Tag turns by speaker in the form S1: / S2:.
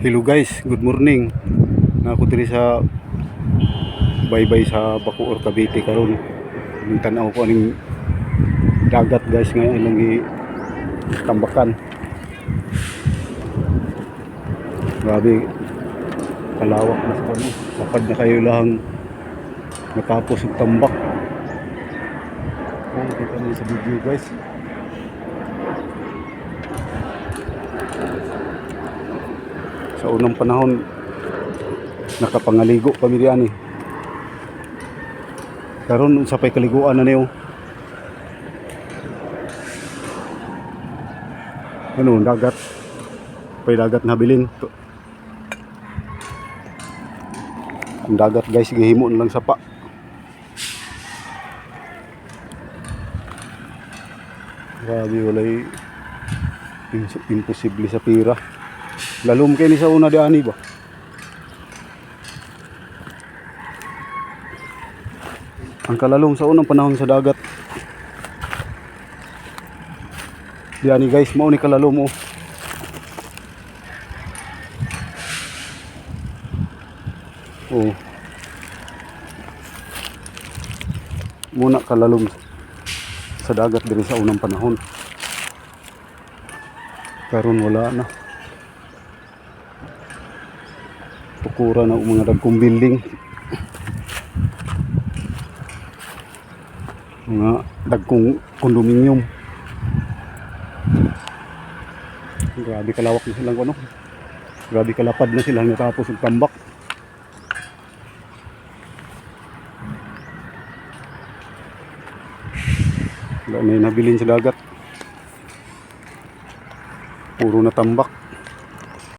S1: Hello guys, good morning. Nako diri sa baybay sa Bacoor, Cavite karon. Ning tan-aw ko aning dagat guys nga ilang tambakan. Grabe kalawak na sa kano. Kapag na kayo lang matapos ang tambak. Oh, kita niyo sa video guys. Sa unang panahon nakapangaligo kami diyan karon unsa pay kaliguan na niyo. Ano dagat pay dagat na bilin. Ang dagat guys gihimo na lang sapa. Grabe walay imposible sa pira. Lalom kayo ni sa una di ani ba? Ang kalalom sa unang panahon sa dagat. Di ani guys, mao ni kalalom oh. Oh. Muna kalalom sa dagat diri sa unang panahon. Karon wala na. Tukura na mga dagkong building, mga dagkong kondominium. Grabe kalawak na silang ano, grabe kalapad na sila natapos ang tambak. Wala na nabilin sa dagat, puro na tambak.